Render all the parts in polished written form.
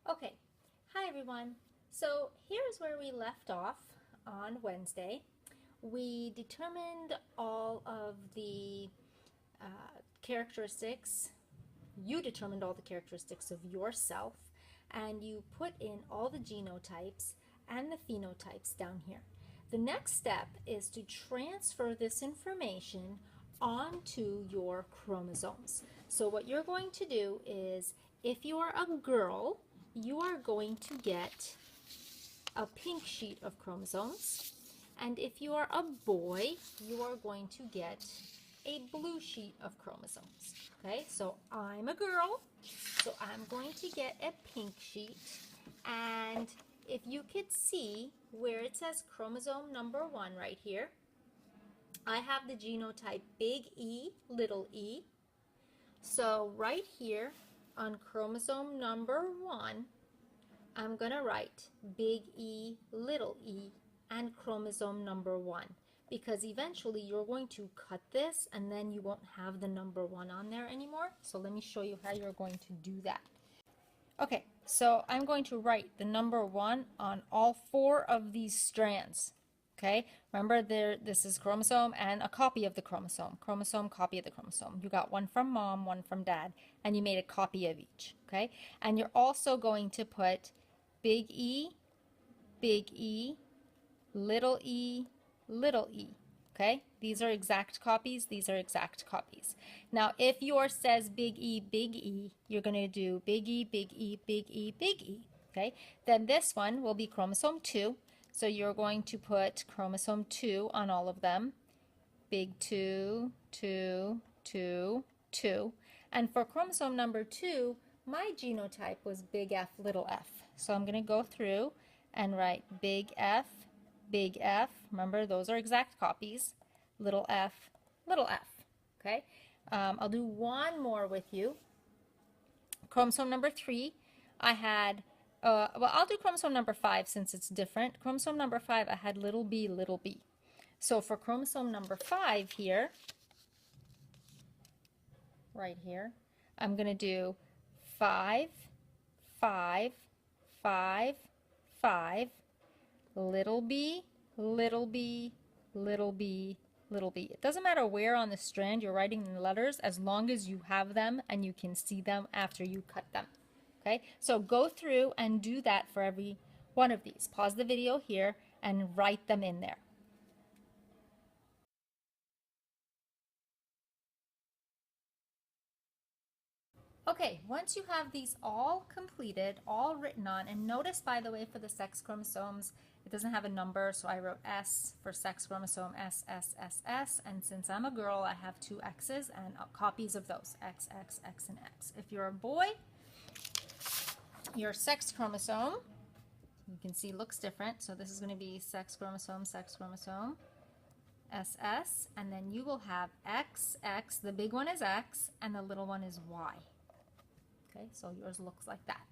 Okay, hi everyone. So here's where we left off on Wednesday. We determined all of the characteristics. You determined all the characteristics of yourself, and you put in all the genotypes and the phenotypes down here. The next step is to transfer this information onto your chromosomes. So what you're going to do is, if you are a girl, you are going to get a pink sheet of chromosomes, and if you are a boy, you are going to get a blue sheet of chromosomes. Okay, so I'm a girl, so I'm going to get a pink sheet, and if you could see where it says chromosome number 1 right here, I have the genotype big E, little e. So right here on chromosome number 1, I'm going to write big E, little e, and chromosome number 1, because eventually you're going to cut this and then you won't have the number 1 on there anymore. So let me show you how you're going to do that. Okay, so I'm going to write the number 1 on all 4 of these strands. Okay, remember this is chromosome and a copy of the chromosome. Chromosome, copy of the chromosome. You got one from mom, one from dad, and you made a copy of each. Okay, and you're also going to put big E, little e, little e. Okay, these are exact copies, these are exact copies. Now, if yours says big E, you're going to do big E, big E, big E, big E. Okay, then this one will be chromosome 2. So you're going to put chromosome 2 on all of them. Big 2, 2, 2, 2. And for chromosome number 2, my genotype was big F, little f. So I'm going to go through and write big F. Remember, those are exact copies. Little f, little f. Okay? I'll do one more with you. Chromosome number 3, I had, well, I'll do chromosome number 5 since it's different. Chromosome number 5, I had little b, little b. So for chromosome number 5 here, right here, I'm going to do 5, 5, 5, 5, little b, little b, little b, little b. It doesn't matter where on the strand you're writing the letters, as long as you have them and you can see them after you cut them. Okay, so go through and do that for every one of these. Pause the video here and write them in there. Okay, once you have these all completed, all written on, and notice, by the way, for the sex chromosomes, it doesn't have a number, so I wrote S for sex chromosome, S, S, S, S, and since I'm a girl, I have 2 X's and copies of those, X, X, X, and X. If you're a boy, your sex chromosome, you can see looks different, so this is going to be sex chromosome, SS, and then you will have X, X, the big one is X, and the little one is Y. Okay, so yours looks like that.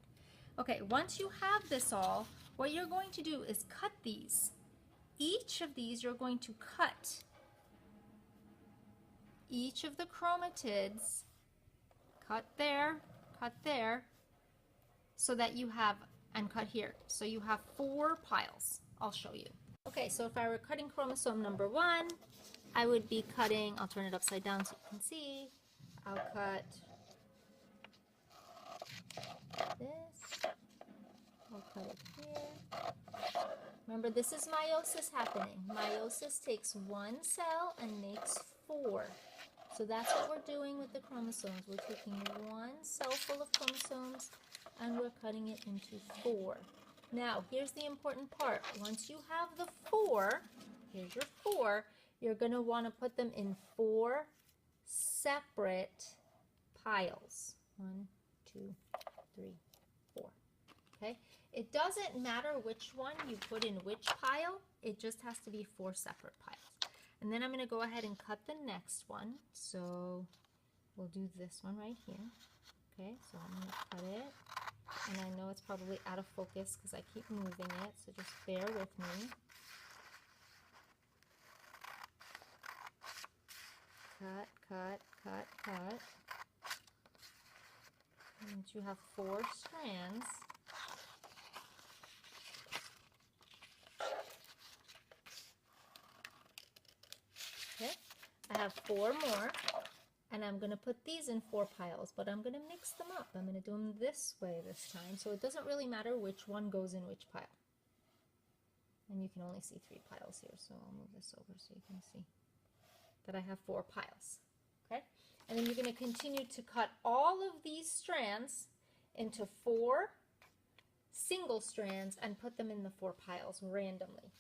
Okay, once you have this all, what you're going to do is cut these. Each of these you're going to cut each of the chromatids, cut there, so that you have, and cut here, so you have 4 piles. I'll show you. Okay, so if I were cutting chromosome number 1, I would be cutting, I'll turn it upside down so you can see, I'll cut this, I'll cut it here. Remember, this is meiosis happening. Meiosis takes 1 cell and makes 4. So that's what we're doing with the chromosomes. We're taking 1 cell full of chromosomes and we're cutting it into 4. Now, here's the important part. Once you have the 4, here's your 4, you're going to want to put them in 4 separate piles. 1, 2, 3, 4. Okay? It doesn't matter which one you put in which pile, it just has to be 4 separate piles. And then I'm going to go ahead and cut the next one. So we'll do this one right here. Okay, so I'm going to cut it. And I know it's probably out of focus because I keep moving it, so just bear with me. Cut, cut, cut, cut. And you have 4 strands. 4 more, and I'm going to put these in 4 piles, but I'm going to mix them up. I'm going to do them this way this time, so it doesn't really matter which one goes in which pile. And you can only see 3 piles here, so I'll move this over so you can see that I have 4 piles. Okay, and then you're going to continue to cut all of these strands into 4 single strands and put them in the 4 piles randomly.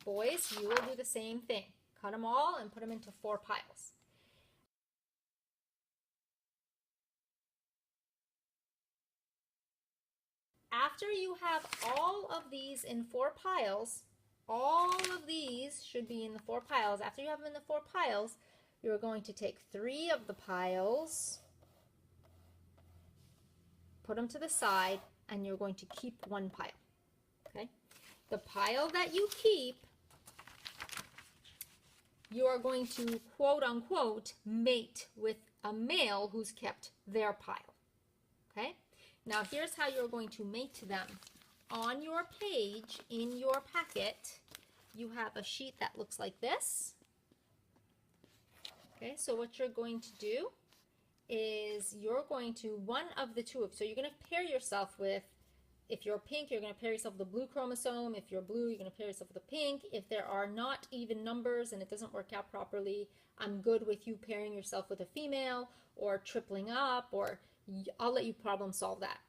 Boys, you will do the same thing. Cut them all and put them into 4 piles. After you have all of these in 4 piles, all of these should be in the 4 piles. After you have them in the 4 piles, you're going to take 3 of the piles, put them to the side, and you're going to keep 1 pile. Okay? The pile that you keep, you are going to quote unquote mate with a male who's kept their pile. Okay? Now here's how you're going to mate them. On your page in your packet, you have a sheet that looks like this. Okay, so what you're going to do is you're going to, one of the two, so you're going to pair yourself with, if you're pink, you're going to pair yourself with the blue chromosome. If you're blue, you're going to pair yourself with the pink. If there are not even numbers and it doesn't work out properly, I'm good with you pairing yourself with a female or tripling up, or I'll let you problem solve that.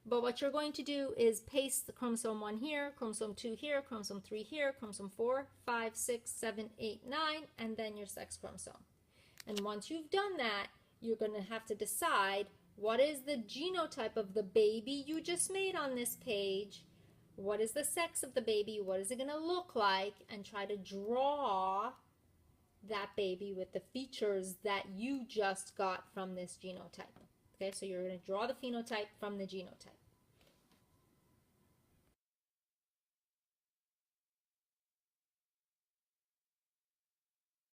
But what you're going to do is paste the chromosome 1 here, chromosome 2 here, chromosome 3 here, chromosome 4, 5, 6, 7, 8, 9, and then your sex chromosome. And once you've done that, you're going to have to decide what is the genotype of the baby you just made on this page, what is the sex of the baby, what is it going to look like, and try to draw that baby with the features that you just got from this genotype. Okay, so you're going to draw the phenotype from the genotype.